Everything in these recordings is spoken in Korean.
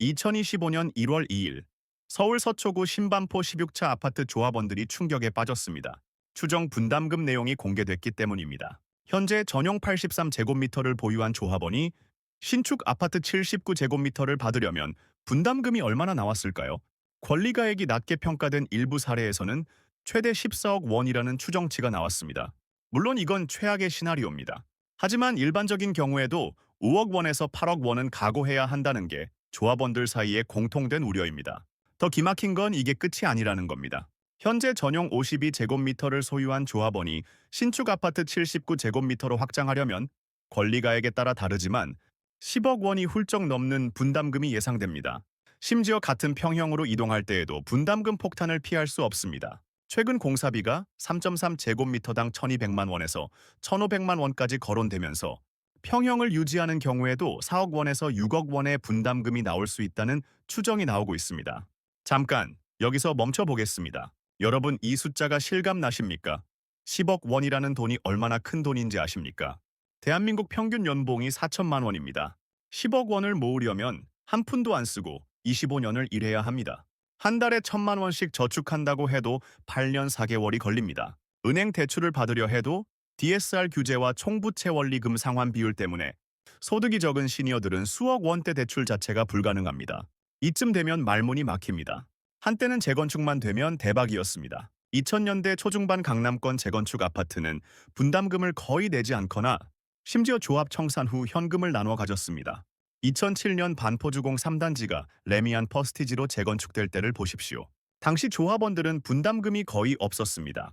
2025년 1월 2일 서울 서초구 신반포 16차 아파트 조합원들이 충격에 빠졌습니다. 추정 분담금 내용이 공개됐기 때문입니다. 현재 전용 83제곱미터를 보유한 조합원이 신축 아파트 79제곱미터를 받으려면 분담금이 얼마나 나왔을까요? 권리가액이 낮게 평가된 일부 사례에서는 최대 14억 원이라는 추정치가 나왔습니다. 물론 이건 최악의 시나리오입니다. 하지만 일반적인 경우에도 5억 원에서 8억 원은 각오해야 한다는 게 조합원들 사이에 공통된 우려입니다. 더 기막힌 건 이게 끝이 아니라는 겁니다. 현재 전용 52제곱미터를 소유한 조합원이 신축 아파트 79제곱미터로 확장하려면 권리가액에 따라 다르지만 10억 원이 훌쩍 넘는 분담금이 예상됩니다. 심지어 같은 평형으로 이동할 때에도 분담금 폭탄을 피할 수 없습니다. 최근 공사비가 3.3제곱미터당 1,200만 원에서 1,500만 원까지 거론되면서 평형을 유지하는 경우에도 4억 원에서 6억 원의 분담금이 나올 수 있다는 추정이 나오고 있습니다. 잠깐 여기서 멈춰 보겠습니다. 여러분 이 숫자가 실감 나십니까? 10억 원이라는 돈이 얼마나 큰 돈인지 아십니까? 대한민국 평균 연봉이 4천만 원입니다. 10억 원을 모으려면 한 푼도 안 쓰고 25년을 일해야 합니다. 한 달에 1,000만 원씩 저축한다고 해도 8년 4개월이 걸립니다. 은행 대출을 받으려 해도 DSR 규제와 총부채 원리금 상환 비율 때문에 소득이 적은 시니어들은 수억 원대 대출 자체가 불가능합니다. 이쯤 되면 말문이 막힙니다. 한때는 재건축만 되면 대박이었습니다. 2000년대 초중반 강남권 재건축 아파트는 분담금을 거의 내지 않거나 심지어 조합 청산 후 현금을 나눠 가졌습니다. 2007년 반포주공 3단지가 레미안 퍼스티지로 재건축될 때를 보십시오. 당시 조합원들은 분담금이 거의 없었습니다.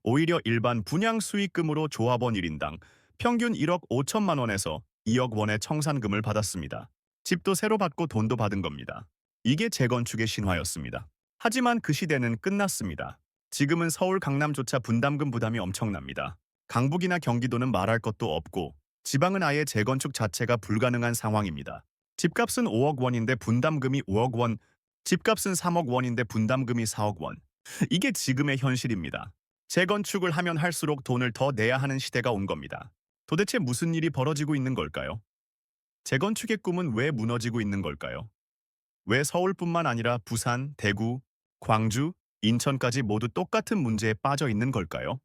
오히려 일반 분양 수익금으로 조합원 1인당 평균 1억 5천만 원에서 2억 원의 청산금을 받았습니다. 집도 새로 받고 돈도 받은 겁니다. 이게 재건축의 신화였습니다. 하지만 그 시대는 끝났습니다. 지금은 서울 강남조차 분담금 부담이 엄청납니다. 강북이나 경기도는 말할 것도 없고 지방은 아예 재건축 자체가 불가능한 상황입니다. 집값은 5억 원인데 분담금이 5억 원, 집값은 3억 원인데 분담금이 4억 원. 이게 지금의 현실입니다. 재건축을 하면 할수록 돈을 더 내야 하는 시대가 온 겁니다. 도대체 무슨 일이 벌어지고 있는 걸까요? 재건축의 꿈은 왜 무너지고 있는 걸까요? 왜 서울뿐만 아니라 부산, 대구, 광주, 인천까지 모두 똑같은 문제에 빠져 있는 걸까요?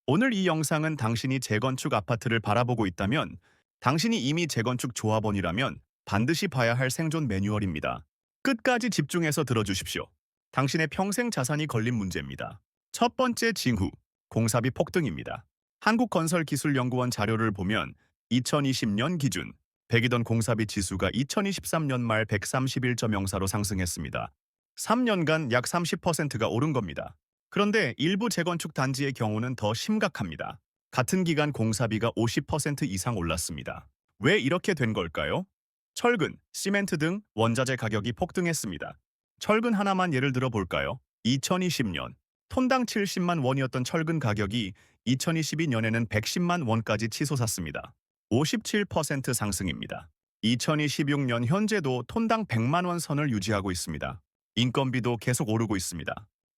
오늘 이 영상은 당신이 재건축 아파트를 바라보고 있다면, 당신이 이미 재건축 조합원이라면 반드시 봐야 할 생존 매뉴얼입니다. 끝까지 집중해서 들어주십시오. 당신의 평생 자산이 걸린 문제입니다. 첫 번째 징후, 공사비 폭등입니다. 한국건설기술연구원 자료를 보면 2020년 기준 100이던 공사비 지수가 2023년 말 131.04로 상승했습니다. 3년간 약 30%가 오른 겁니다. 그런데 일부 재건축 단지의 경우는 더 심각합니다. 같은 기간 공사비가 50% 이상 올랐습니다. 왜 이렇게 된 걸까요? 철근, 시멘트 등 원자재 가격이 폭등했습니다. 철근 하나만 예를 들어 볼까요? 2020년 톤당 70만 원이었던 철근 가격이 2022년에는 110만 원까지 치솟았습니다. 57% 상승입니다. 2026년 현재도 톤당 100만 원 선을 유지하고 있습니다. 인건비도 계속 오르고 있습니다.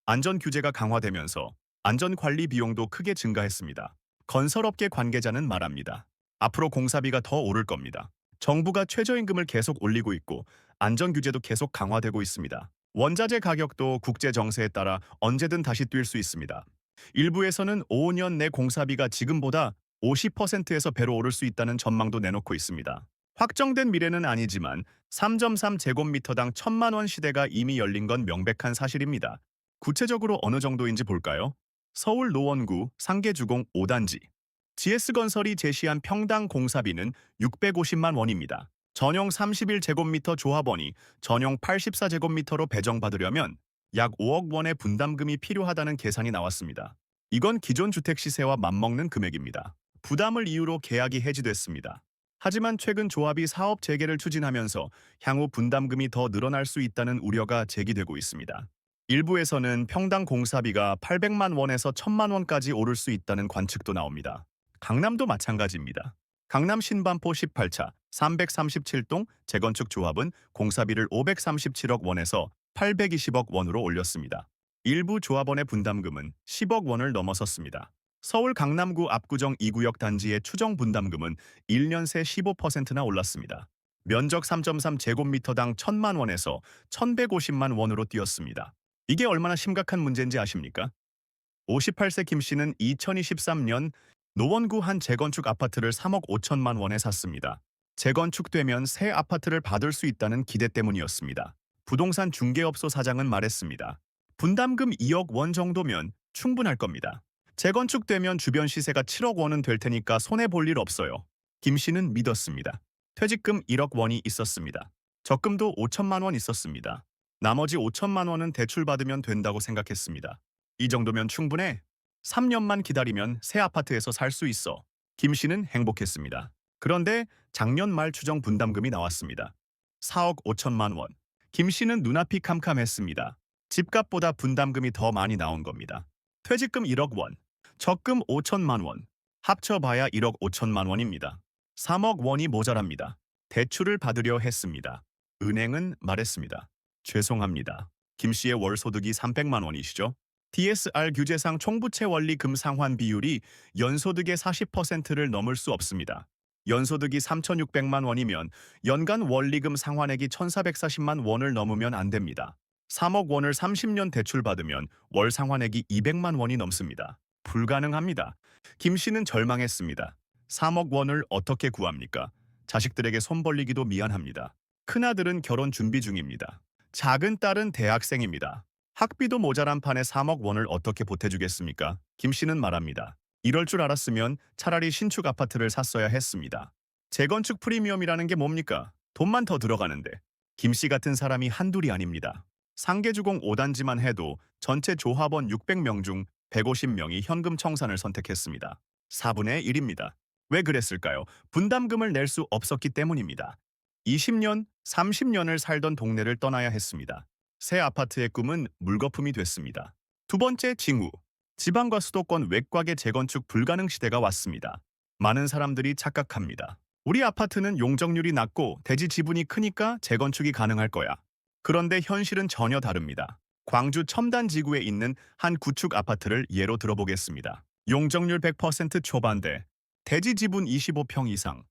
안전 규제가 강화되면서 안전 관리 비용도 크게 증가했습니다. 건설업계 관계자는 말합니다. 앞으로 공사비가 더 오를 겁니다. 정부가 최저임금을 계속 올리고 있고 안전 규제도 계속 강화되고 있습니다. 원자재 가격도 국제 정세에 따라 언제든 다시 뛸 수 있습니다. 일부에서는 5년 내 공사비가 지금보다 50%에서 배로 오를 수 있다는 전망도 내놓고 있습니다. 확정된 미래는 아니지만 3.3제곱미터당 1,000만 원 시대가 이미 열린 건 명백한 사실입니다. 구체적으로 어느 정도인지 볼까요? 서울 노원구 상계주공 5단지. GS건설이 제시한 평당 공사비는 650만 원입니다. 전용 31제곱미터 조합원이 전용 84제곱미터로 배정받으려면 약 5억 원의 분담금이 필요하다는 계산이 나왔습니다. 이건 기존 주택 시세와 맞먹는 금액입니다. 부담을 이유로 계약이 해지됐습니다. 하지만 최근 조합이 사업 재개를 추진하면서 향후 분담금이 더 늘어날 수 있다는 우려가 제기되고 있습니다. 일부에서는 평당 공사비가 800만 원에서 1,000만 원까지 오를 수 있다는 관측도 나옵니다. 강남도 마찬가지입니다. 강남 신반포 18차 337동 재건축 조합은 공사비를 537억 원에서 820억 원으로 올렸습니다. 일부 조합원의 분담금은 10억 원을 넘어섰습니다. 서울 강남구 압구정 2구역 단지의 추정 분담금은 1년 새 15%나 올랐습니다. 면적 3.3제곱미터당 1,000만 원에서 1,150만 원으로 뛰었습니다. 이게 얼마나 심각한 문제인지 아십니까? 58세 김 씨는 2023년 노원구 한 재건축 아파트를 3억 5천만 원에 샀습니다. 재건축되면 새 아파트를 받을 수 있다는 기대 때문이었습니다. 부동산 중개업소 사장은 말했습니다. 분담금 2억 원 정도면 충분할 겁니다. 재건축되면 주변 시세가 7억 원은 될 테니까 손해볼 일 없어요. 김 씨는 믿었습니다. 퇴직금 1억 원이 있었습니다. 적금도 5천만 원 있었습니다. 나머지 5천만 원은 대출받으면 된다고 생각했습니다. 이 정도면 충분해. 3년만 기다리면 새 아파트에서 살 수 있어. 김 씨는 행복했습니다. 그런데 작년 말 추정 분담금이 나왔습니다. 4억 5천만 원. 김 씨는 눈앞이 캄캄했습니다. 집값보다 분담금이 더 많이 나온 겁니다. 퇴직금 1억 원, 적금 5천만 원, 합쳐봐야 1억 5천만 원입니다. 3억 원이 모자랍니다. 대출을 받으려 했습니다. 은행은 말했습니다. 죄송합니다. 김 씨의 월 소득이 300만 원이시죠? DSR 규제상 총부채 원리금 상환 비율이 연소득의 40%를 넘을 수 없습니다. 연소득이 3,600만 원이면 연간 원리금 상환액이 1,440만 원을 넘으면 안 됩니다. 3억 원을 30년 대출받으면 월 상환액이 200만 원이 넘습니다. 불가능합니다. 김 씨는 절망했습니다. 3억 원을 어떻게 구합니까? 자식들에게 손 벌리기도 미안합니다. 큰아들은 결혼 준비 중입니다. 작은 딸은 대학생입니다. 학비도 모자란 판에 3억 원을 어떻게 보태주겠습니까? 김 씨는 말합니다. 이럴 줄 알았으면 차라리 신축 아파트를 샀어야 했습니다. 재건축 프리미엄이라는 게 뭡니까? 돈만 더 들어가는데. 김 씨 같은 사람이 한둘이 아닙니다. 상계주공 5단지만 해도 전체 조합원 600명 중 150명이 현금 청산을 선택했습니다. 4분의 1입니다. 왜 그랬을까요? 분담금을 낼 수 없었기 때문입니다. 20년, 30년을 살던 동네를 떠나야 했습니다. 새 아파트의 꿈은 물거품이 됐습니다. 두 번째 징후. 지방과 수도권 외곽의 재건축 불가능 시대가 왔습니다. 많은 사람들이 착각합니다. 우리 아파트는 용적률이 낮고 대지 지분이 크니까 재건축이 가능할 거야. 그런데 현실은 전혀 다릅니다. 광주 첨단지구에 있는 한 구축 아파트를 예로 들어보겠습니다. 용적률 100% 초반대, 대지 지분 25평 이상.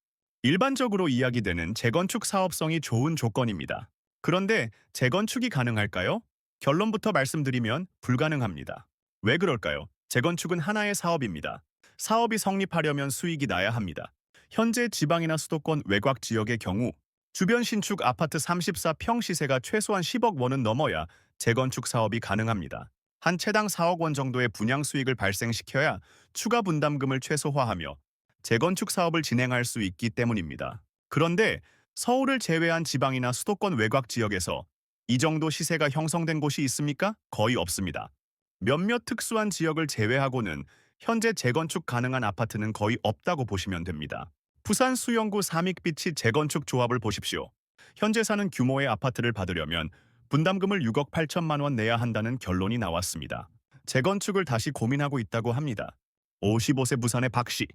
일반적으로 이야기되는 재건축 사업성이 좋은 조건입니다. 그런데 재건축이 가능할까요? 결론부터 말씀드리면 불가능합니다. 왜 그럴까요? 재건축은 하나의 사업입니다. 사업이 성립하려면 수익이 나야 합니다. 현재 지방이나 수도권 외곽 지역의 경우 주변 신축 아파트 34평 시세가 최소한 10억 원은 넘어야 재건축 사업이 가능합니다. 한 채당 4억 원 정도의 분양 수익을 발생시켜야 추가 분담금을 최소화하며 재건축 사업을 진행할 수 있기 때문입니다. 그런데 서울을 제외한 지방이나 수도권 외곽 지역에서 이 정도 시세가 형성된 곳이 있습니까? 거의 없습니다. 몇몇 특수한 지역을 제외하고는 현재 재건축 가능한 아파트는 거의 없다고 보시면 됩니다. 부산 수영구 삼익비치 재건축 조합을 보십시오. 현재 사는 규모의 아파트를 받으려면 분담금을 6억 8천만 원 내야 한다는 결론이 나왔습니다. 재건축을 다시 고민하고 있다고 합니다. 55세 부산의 박씨.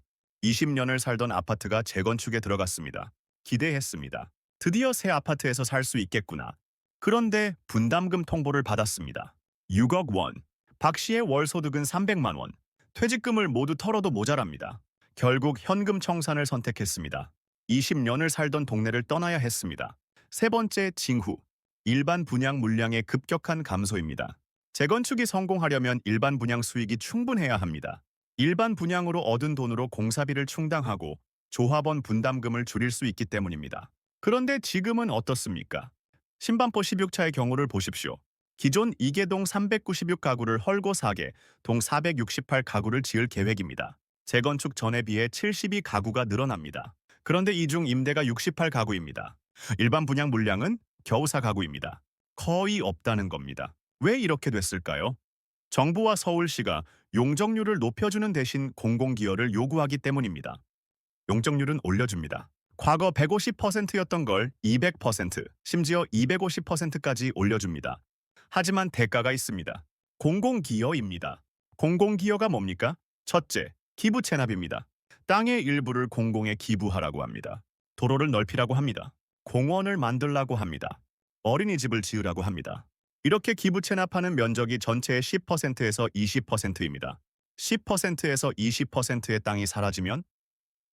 20년을 살던 아파트가 재건축에 들어갔습니다. 기대했습니다. 드디어 새 아파트에서 살 수 있겠구나. 그런데 분담금 통보를 받았습니다. 6억 원. 박 씨의 월 소득은 300만 원. 퇴직금을 모두 털어도 모자랍니다. 결국 현금 청산을 선택했습니다. 20년을 살던 동네를 떠나야 했습니다. 세 번째 징후. 일반 분양 물량의 급격한 감소입니다. 재건축이 성공하려면 일반 분양 수익이 충분해야 합니다. 일반 분양으로 얻은 돈으로 공사비를 충당하고 조합원 분담금을 줄일 수 있기 때문입니다. 그런데 지금은 어떻습니까? 신반포 16차의 경우를 보십시오. 기존 2개동 396가구를 헐고 4개, 동 468가구를 지을 계획입니다. 재건축 전에 비해 72가구가 늘어납니다. 그런데 이 중 임대가 68가구입니다. 일반 분양 물량은 겨우 4가구입니다. 거의 없다는 겁니다. 왜 이렇게 됐을까요? 정부와 서울시가 용적률을 높여주는 대신 공공기여를 요구하기 때문입니다. 용적률은 올려줍니다. 과거 150%였던 걸 200%, 심지어 250%까지 올려줍니다. 하지만 대가가 있습니다. 공공기여입니다. 공공기여가 뭡니까? 첫째, 기부 체납입니다. 땅의 일부를 공공에 기부하라고 합니다. 도로를 넓히라고 합니다. 공원을 만들라고 합니다. 어린이집을 지으라고 합니다. 이렇게 기부 체납하는 면적이 전체의 10%에서 20%입니다. 10%에서 20%의 땅이 사라지면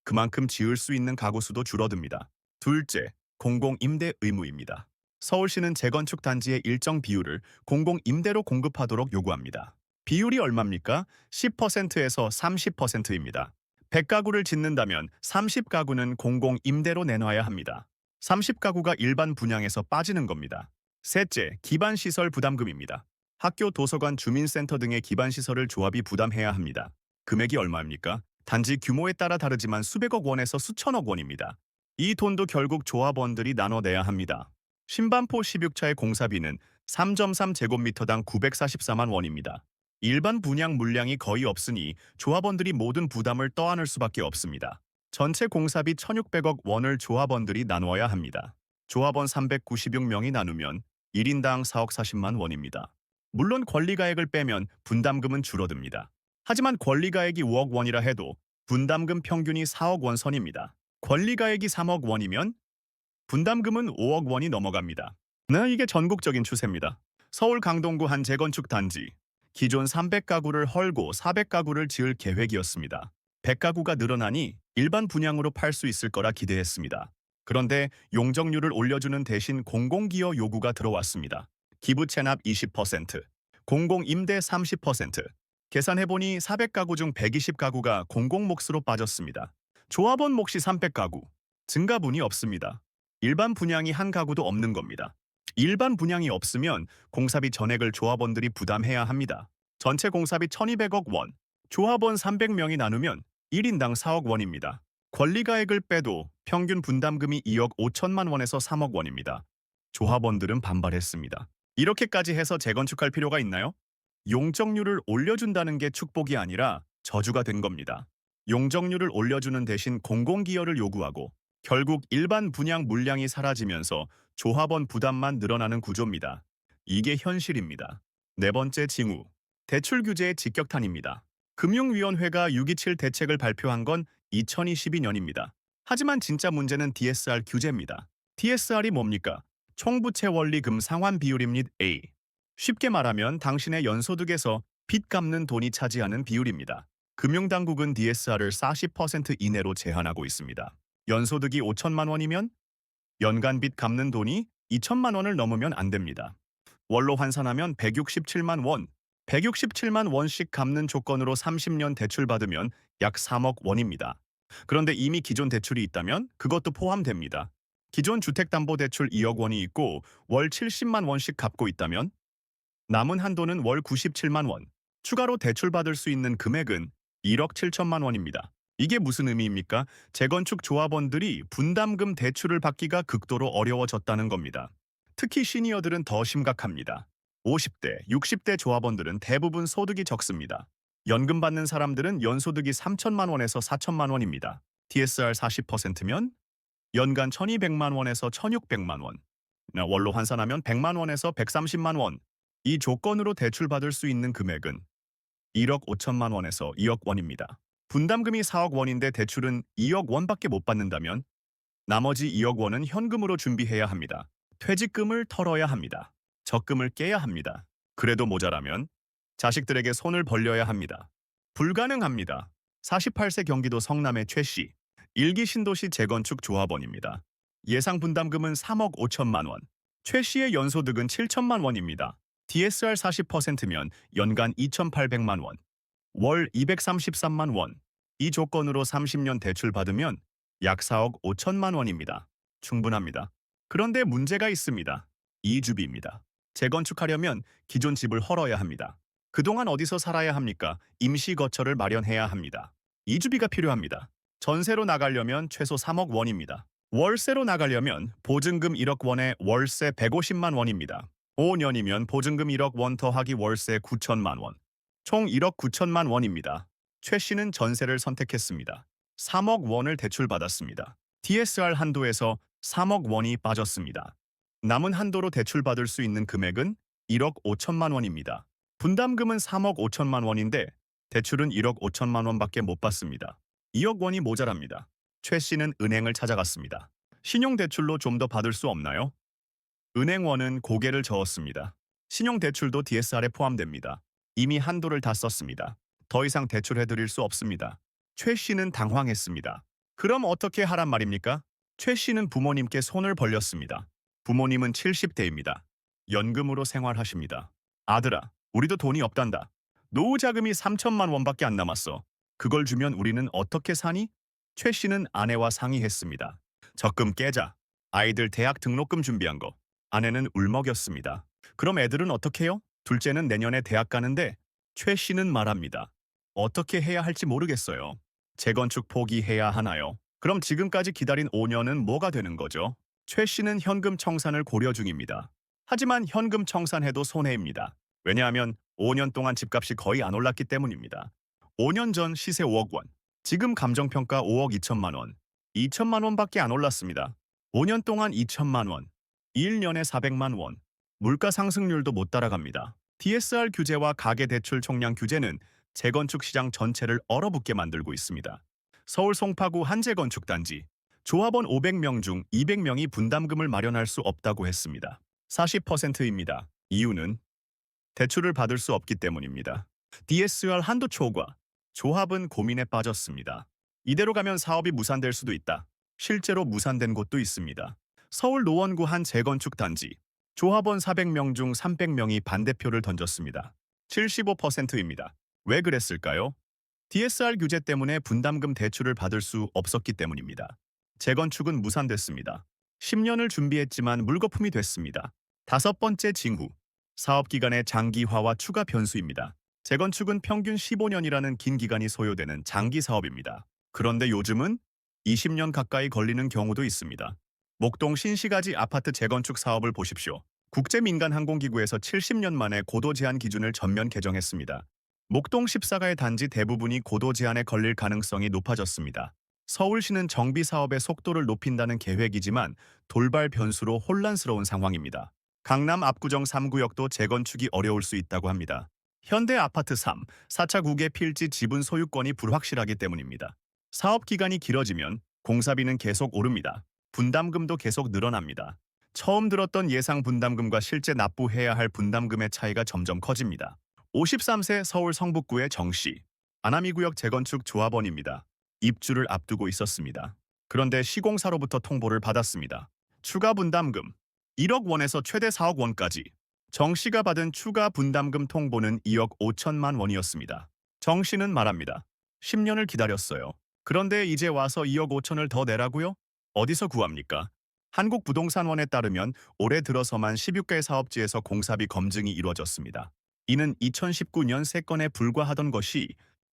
그만큼 지을 수 있는 가구 수도 줄어듭니다. 둘째, 공공임대 의무입니다. 서울시는 재건축 단지의 일정 비율을 공공임대로 공급하도록 요구합니다. 비율이 얼마입니까? 10%에서 30%입니다. 100가구를 짓는다면 30가구는 공공임대로 내놔야 합니다. 30가구가 일반 분양에서 빠지는 겁니다. 셋째, 기반시설 부담금입니다. 학교, 도서관, 주민센터 등의 기반시설을 조합이 부담해야 합니다. 금액이 얼마입니까? 단지 규모에 따라 다르지만 수백억 원에서 수천억 원입니다. 이 돈도 결국 조합원들이 나눠내야 합니다. 신반포 16차의 공사비는 3.3제곱미터당 944만 원입니다. 일반 분양 물량이 거의 없으니 조합원들이 모든 부담을 떠안을 수밖에 없습니다. 전체 공사비 1,600억 원을 조합원들이 나누어야 합니다. 조합원 396명이 나누면 1인당 4억 40만 원입니다. 물론 권리가액을 빼면 분담금은 줄어듭니다. 하지만 권리가액이 5억 원이라 해도 분담금 평균이 4억 원 선입니다. 권리가액이 3억 원이면 분담금은 5억 원이 넘어갑니다. 네, 이게 전국적인 추세입니다. 서울 강동구 한 재건축 단지. 기존 300가구를 헐고 400가구를 지을 계획이었습니다. 100가구가 늘어나니 일반 분양으로 팔 수 있을 거라 기대했습니다. 그런데 용적률을 올려주는 대신 공공기여 요구가 들어왔습니다. 기부 체납 20%, 공공임대 30%. 계산해보니 400가구 중 120가구가 공공몫으로 빠졌습니다. 조합원 몫이 300가구. 증가분이 없습니다. 일반 분양이 한 가구도 없는 겁니다. 일반 분양이 없으면 공사비 전액을 조합원들이 부담해야 합니다. 전체 공사비 1,200억 원, 조합원 300명이 나누면 1인당 4억 원입니다. 권리가액을 빼도 평균 분담금이 2억 5천만 원에서 3억 원입니다. 조합원들은 반발했습니다. 이렇게까지 해서 재건축할 필요가 있나요? 용적률을 올려준다는 게 축복이 아니라 저주가 된 겁니다. 용적률을 올려주는 대신 공공기여를 요구하고 결국 일반 분양 물량이 사라지면서 조합원 부담만 늘어나는 구조입니다. 이게 현실입니다. 네 번째 징후, 대출 규제의 직격탄입니다. 금융위원회가 6.27 대책을 발표한 건 2022년입니다. 하지만 진짜 문제는 DSR 규제입니다. DSR이 뭡니까? 총부채 원리금 상환 비율입니다. A. 쉽게 말하면 당신의 연소득에서 빚 갚는 돈이 차지하는 비율입니다. 금융당국은 DSR을 40% 이내로 제한하고 있습니다. 연소득이 5천만 원이면 연간 빚 갚는 돈이 2천만 원을 넘으면 안 됩니다. 월로 환산하면 167만 원, 167만 원씩 갚는 조건으로 30년 대출받으면 약 3억 원입니다. 그런데 이미 기존 대출이 있다면 그것도 포함됩니다. 기존 주택담보대출 2억 원이 있고 월 70만 원씩 갚고 있다면 남은 한도는 월 97만 원, 추가로 대출받을 수 있는 금액은 1억 7천만 원입니다. 이게 무슨 의미입니까? 재건축 조합원들이 분담금 대출을 받기가 극도로 어려워졌다는 겁니다. 특히 시니어들은 더 심각합니다. 50대, 60대 조합원들은 대부분 소득이 적습니다. 연금 받는 사람들은 연소득이 3천만 원에서 4천만 원입니다. DSR 40%면 연간 1,200만 원에서 1,600만 원. 월로 환산하면 100만 원에서 130만 원. 이 조건으로 대출받을 수 있는 금액은 1억 5천만 원에서 2억 원입니다. 분담금이 4억 원인데 대출은 2억 원밖에 못 받는다면 나머지 2억 원은 현금으로 준비해야 합니다. 퇴직금을 털어야 합니다. 적금을 깨야 합니다. 그래도 모자라면 자식들에게 손을 벌려야 합니다. 불가능합니다. 48세 경기도 성남의 최 씨, 일기 신도시 재건축 조합원입니다. 예상 분담금은 3억 5천만 원, 최 씨의 연소득은 7천만 원입니다. DSR 40%면 연간 2,800만 원, 월 233만 원. 이 조건으로 30년 대출 받으면 약 4억 5천만 원입니다. 충분합니다. 그런데 문제가 있습니다. 이주비입니다. 재건축하려면 기존 집을 헐어야 합니다. 그동안 어디서 살아야 합니까? 임시거처를 마련해야 합니다. 이주비가 필요합니다. 전세로 나가려면 최소 3억 원입니다. 월세로 나가려면 보증금 1억 원에 월세 150만 원입니다. 5년이면 보증금 1억 원 더하기 월세 9천만 원. 총 1억 9천만 원입니다. 최 씨는 전세를 선택했습니다. 3억 원을 대출받았습니다. DSR 한도에서 3억 원이 빠졌습니다. 남은 한도로 대출받을 수 있는 금액은 1억 5천만 원입니다. 분담금은 3억 5천만 원인데 대출은 1억 5천만 원밖에 못 받습니다. 2억 원이 모자랍니다. 최 씨는 은행을 찾아갔습니다. 신용대출로 좀 더 받을 수 없나요? 은행원은 고개를 저었습니다. 신용대출도 DSR에 포함됩니다. 이미 한도를 다 썼습니다. 더 이상 대출해드릴 수 없습니다. 최 씨는 당황했습니다. 그럼 어떻게 하란 말입니까? 최 씨는 부모님께 손을 벌렸습니다. 부모님은 70대입니다. 연금으로 생활하십니다. 아들아, 우리도 돈이 없단다. 노후 자금이 3천만 원밖에 안 남았어. 그걸 주면 우리는 어떻게 사니? 최 씨는 아내와 상의했습니다. 적금 깨자. 아이들 대학 등록금 준비한 거. 아내는 울먹였습니다. 그럼 애들은 어떻게 해요? 둘째는 내년에 대학 가는데 최 씨는 말합니다. 어떻게 해야 할지 모르겠어요. 재건축 포기해야 하나요? 그럼 지금까지 기다린 5년은 뭐가 되는 거죠? 최 씨는 현금 청산을 고려 중입니다. 하지만 현금 청산해도 손해입니다. 왜냐하면 5년 동안 집값이 거의 안 올랐기 때문입니다. 5년 전 시세 5억 원, 지금 감정평가 5억 2천만 원, 2천만 원밖에 안 올랐습니다. 5년 동안 2천만 원, 1년에 400만 원, 물가 상승률도 못 따라갑니다. DSR 규제와 가계대출 총량 규제는 재건축 시장 전체를 얼어붙게 만들고 있습니다. 서울 송파구 한 재건축단지, 조합원 500명 중 200명이 분담금을 마련할 수 없다고 했습니다. 40%입니다. 이유는 대출을 받을 수 없기 때문입니다. DSR 한도 초과, 조합은 고민에 빠졌습니다. 이대로 가면 사업이 무산될 수도 있다. 실제로 무산된 곳도 있습니다. 서울 노원구 한 재건축 단지, 조합원 400명 중 300명이 반대표를 던졌습니다. 75%입니다. 왜 그랬을까요? DSR 규제 때문에 분담금 대출을 받을 수 없었기 때문입니다. 재건축은 무산됐습니다. 10년을 준비했지만 물거품이 됐습니다. 다섯 번째 징후, 사업기간의 장기화와 추가 변수입니다. 재건축은 평균 15년이라는 긴 기간이 소요되는 장기 사업입니다. 그런데 요즘은 20년 가까이 걸리는 경우도 있습니다. 목동 신시가지 아파트 재건축 사업을 보십시오. 국제민간항공기구에서 70년 만에 고도 제한 기준을 전면 개정했습니다. 목동 14가의 단지 대부분이 고도 제한에 걸릴 가능성이 높아졌습니다. 서울시는 정비 사업의 속도를 높인다는 계획이지만 돌발 변수로 혼란스러운 상황입니다. 강남 압구정 3구역도 재건축이 어려울 수 있다고 합니다. 현대 아파트 3, 4차 국외 필지 지분 소유권이 불확실하기 때문입니다. 사업 기간이 길어지면 공사비는 계속 오릅니다. 분담금도 계속 늘어납니다. 처음 들었던 예상 분담금과 실제 납부해야 할 분담금의 차이가 점점 커집니다. 53세 서울 성북구의 정씨, 아나미구역 재건축 조합원입니다. 입주를 앞두고 있었습니다. 그런데 시공사로부터 통보를 받았습니다. 추가 분담금 1억 원에서 최대 4억 원까지. 정 씨가 받은 추가 분담금 통보는 2억 5천만 원이었습니다. 정 씨는 말합니다. 10년을 기다렸어요. 그런데 이제 와서 2억 5천을 더 내라고요? 어디서 구합니까? 한국부동산원에 따르면 올해 들어서만 16개 사업지에서 공사비 검증이 이루어졌습니다. 이는 2019년 3건에 불과하던 것이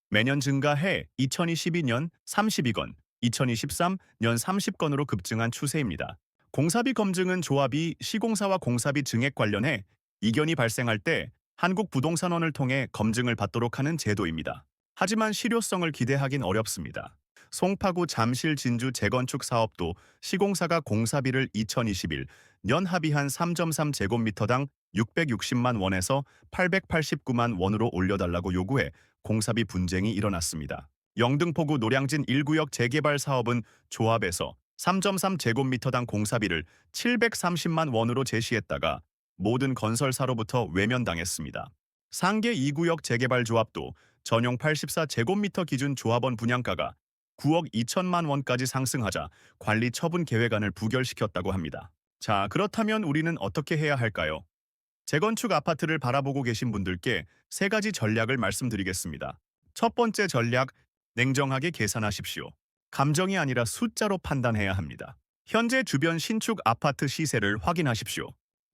매년 증가해 2022년 32건, 2023년 30건으로 급증한 추세입니다. 공사비 검증은 조합이 시공사와 공사비 증액 관련해 이견이 발생할 때 한국부동산원을 통해 검증을 받도록 하는 제도입니다. 하지만 실효성을 기대하긴 어렵습니다. 송파구 잠실 진주 재건축 사업도 시공사가 공사비를 2021년 합의한 3.3제곱미터당 660만 원에서 889만 원으로 올려달라고 요구해 공사비 분쟁이 일어났습니다. 영등포구 노량진 1구역 재개발 사업은 조합에서 3.3제곱미터당 공사비를 730만 원으로 제시했다가 모든 건설사로부터 외면당했습니다. 상계 2구역 재개발 조합도 전용 84제곱미터 기준 조합원 분양가가 9억 2천만 원까지 상승하자 관리 처분 계획안을 부결시켰다고 합니다. 자, 그렇다면 우리는 어떻게 해야 할까요? 재건축 아파트를 바라보고 계신 분들께 세 가지 전략을 말씀드리겠습니다. 첫 번째 전략, 냉정하게 계산하십시오. 감정이 아니라 숫자로 판단해야 합니다. 현재 주변 신축 아파트 시세를 확인하십시오.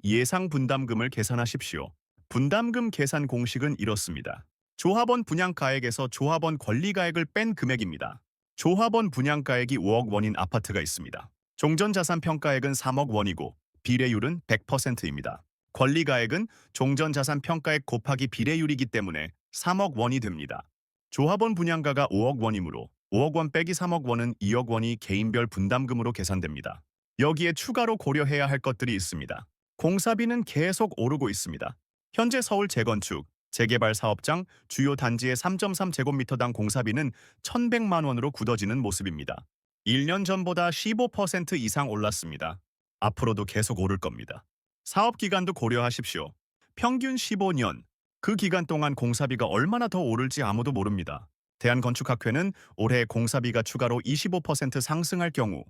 예상 분담금을 계산하십시오. 분담금 계산 공식은 이렇습니다. 조합원 분양가액에서 조합원 권리가액을 뺀 금액입니다. 조합원 분양가액이 5억 원인 아파트가 있습니다. 종전자산평가액은 3억 원이고 비례율은 100%입니다. 권리가액은 종전자산평가액 곱하기 비례율이기 때문에 3억 원이 됩니다. 조합원 분양가가 5억 원이므로 5억 원 빼기 3억 원은 2억 원이 개인별 분담금으로 계산됩니다. 여기에 추가로 고려해야 할 것들이 있습니다. 공사비는 계속 오르고 있습니다. 현재 서울 재건축, 재개발 사업장 주요 단지의 3.3제곱미터당 공사비는 1,100만 원으로 굳어지는 모습입니다. 1년 전보다 15% 이상 올랐습니다. 앞으로도 계속 오를 겁니다. 사업 기간도 고려하십시오. 평균 15년, 그 기간 동안 공사비가 얼마나 더 오를지 아무도 모릅니다. 대한건축학회는 올해 공사비가 추가로 25% 상승할 경우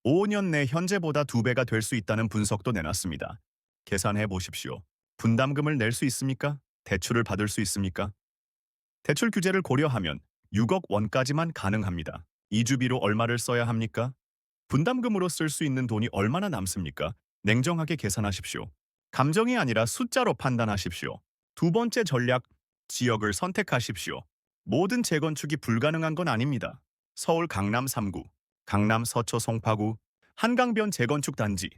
5년 내 현재보다 2배가 될 수 있다는 분석도 내놨습니다. 계산해 보십시오. 분담금을 낼 수 있습니까? 대출을 받을 수 있습니까? 대출 규제를 고려하면 6억 원까지만 가능합니다. 이주비로 얼마를 써야 합니까? 분담금으로 쓸 수 있는 돈이 얼마나 남습니까? 냉정하게 계산하십시오. 감정이 아니라 숫자로 판단하십시오. 두 번째 전략, 지역을 선택하십시오. 모든 재건축이 불가능한 건 아닙니다. 서울 강남 3구, 강남 서초 송파구, 한강변 재건축 단지,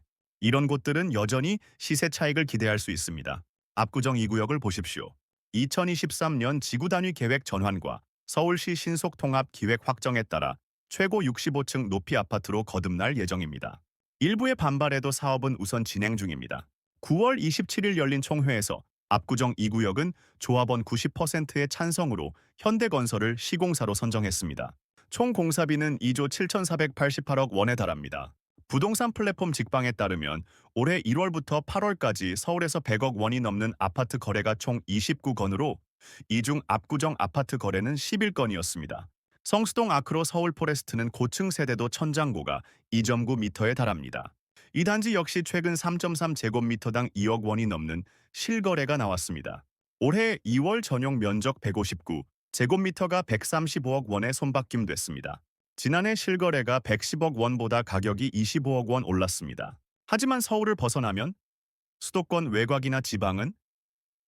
이런 곳들은 여전히 시세 차익을 기대할 수 있습니다. 압구정 2구역을 보십시오. 2023년 지구 단위 계획 전환과 서울시 신속 통합 기획 확정에 따라 최고 65층 높이 아파트로 거듭날 예정입니다. 일부의 반발에도 사업은 우선 진행 중입니다. 9월 27일 열린 총회에서 압구정 2구역은 조합원 90%의 찬성으로 현대건설을 시공사로 선정했습니다. 총 공사비는 2조 7,488억 원에 달합니다. 부동산 플랫폼 직방에 따르면 올해 1월부터 8월까지 서울에서 100억 원이 넘는 아파트 거래가 총 29건으로 이 중 압구정 아파트 거래는 11건이었습니다. 성수동 아크로 서울 포레스트는 고층 세대도 천장고가 2.9m에 달합니다. 이 단지 역시 최근 3.3제곱미터당 2억 원이 넘는 실거래가 나왔습니다. 올해 2월 전용 면적 159, 제곱미터가 135억 원에 손바뀜됐습니다. 지난해 실거래가 110억 원보다 가격이 25억 원 올랐습니다. 하지만 서울을 벗어나면 수도권 외곽이나 지방은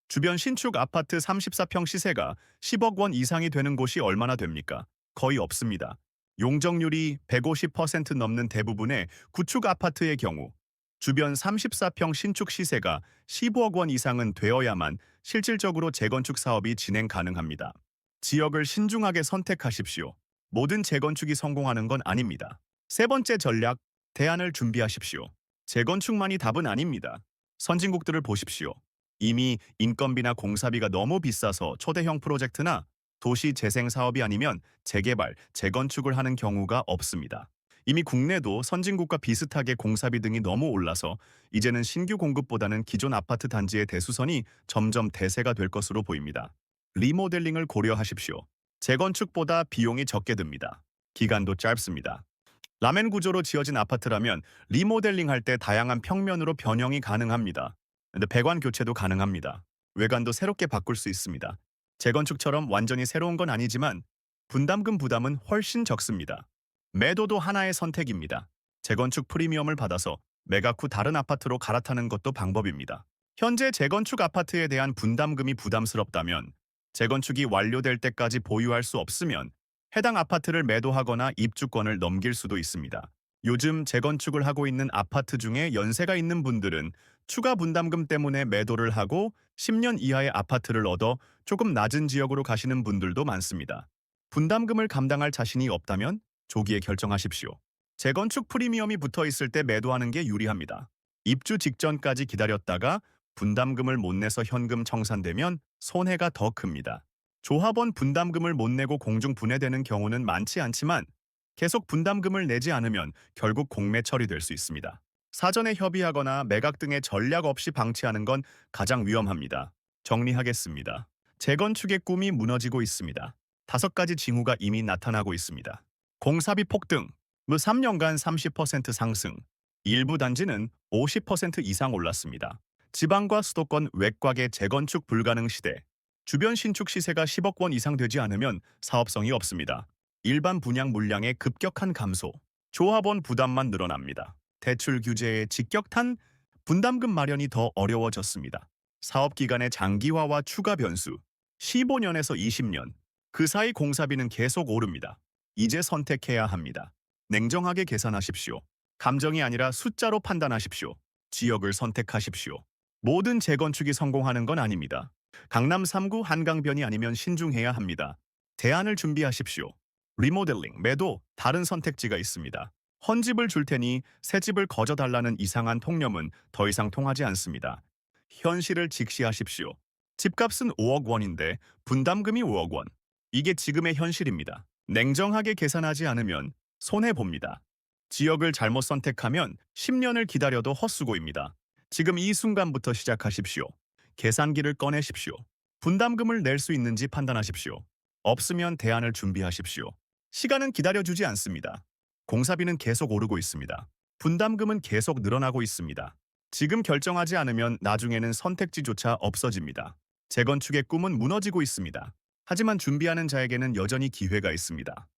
주변 신축 아파트 34평 시세가 10억 원 이상이 되는 곳이 얼마나 됩니까? 거의 없습니다. 용적률이 150% 넘는 대부분의 구축 아파트의 경우 주변 34평 신축 시세가 15억 원 이상은 되어야만 실질적으로 재건축 사업이 진행 가능합니다. 지역을 신중하게 선택하십시오. 모든 재건축이 성공하는 건 아닙니다. 세 번째 전략, 대안을 준비하십시오. 재건축만이 답은 아닙니다. 선진국들을 보십시오. 이미 인건비나 공사비가 너무 비싸서 초대형 프로젝트나 도시 재생 사업이 아니면 재개발, 재건축을 하는 경우가 없습니다. 이미 국내도 선진국과 비슷하게 공사비 등이 너무 올라서 이제는 신규 공급보다는 기존 아파트 단지의 대수선이 점점 대세가 될 것으로 보입니다. 리모델링을 고려하십시오. 재건축보다 비용이 적게 듭니다. 기간도 짧습니다. 라멘 구조로 지어진 아파트라면 리모델링 할 때 다양한 평면으로 변형이 가능합니다. 근데 배관 교체도 가능합니다. 외관도 새롭게 바꿀 수 있습니다. 재건축처럼 완전히 새로운 건 아니지만 분담금 부담은 훨씬 적습니다. 매도도 하나의 선택입니다. 재건축 프리미엄을 받아서 매각 후 다른 아파트로 갈아타는 것도 방법입니다. 현재 재건축 아파트에 대한 분담금이 부담스럽다면 재건축이 완료될 때까지 보유할 수 없으면 해당 아파트를 매도하거나 입주권을 넘길 수도 있습니다. 요즘 재건축을 하고 있는 아파트 중에 연세가 있는 분들은 추가 분담금 때문에 매도를 하고 10년 이하의 아파트를 얻어 조금 낮은 지역으로 가시는 분들도 많습니다. 분담금을 감당할 자신이 없다면 조기에 결정하십시오. 재건축 프리미엄이 붙어 있을 때 매도하는 게 유리합니다. 입주 직전까지 기다렸다가 분담금을 못 내서 현금 청산되면 손해가 더 큽니다. 조합원 분담금을 못 내고 공중 분해되는 경우는 많지 않지만 계속 분담금을 내지 않으면 결국 공매 처리될 수 있습니다. 사전에 협의하거나 매각 등의 전략 없이 방치하는 건 가장 위험합니다. 정리하겠습니다. 재건축의 꿈이 무너지고 있습니다. 5가지 징후가 이미 나타나고 있습니다. 공사비 폭등, 3년간 30% 상승, 일부 단지는 50% 이상 올랐습니다. 지방과 수도권 외곽의 재건축 불가능 시대, 주변 신축 시세가 10억 원 이상 되지 않으면 사업성이 없습니다. 일반 분양 물량의 급격한 감소, 조합원 부담만 늘어납니다. 대출 규제의 직격탄, 분담금 마련이 더 어려워졌습니다. 사업 기간의 장기화와 추가 변수, 15년에서 20년, 그 사이 공사비는 계속 오릅니다. 이제 선택해야 합니다. 냉정하게 계산하십시오. 감정이 아니라 숫자로 판단하십시오. 지역을 선택하십시오. 모든 재건축이 성공하는 건 아닙니다. 강남 3구 한강변이 아니면 신중해야 합니다. 대안을 준비하십시오. 리모델링, 매도, 다른 선택지가 있습니다. 헌집을 줄 테니 새 집을 거저달라는 이상한 통념은 더 이상 통하지 않습니다. 현실을 직시하십시오. 집값은 5억 원인데 분담금이 5억 원. 이게 지금의 현실입니다. 냉정하게 계산하지 않으면 손해봅니다. 지역을 잘못 선택하면 10년을 기다려도 헛수고입니다. 지금 이 순간부터 시작하십시오. 계산기를 꺼내십시오. 분담금을 낼 수 있는지 판단하십시오. 없으면 대안을 준비하십시오. 시간은 기다려주지 않습니다. 공사비는 계속 오르고 있습니다. 분담금은 계속 늘어나고 있습니다. 지금 결정하지 않으면 나중에는 선택지조차 없어집니다. 재건축의 꿈은 무너지고 있습니다. 하지만 준비하는 자에게는 여전히 기회가 있습니다.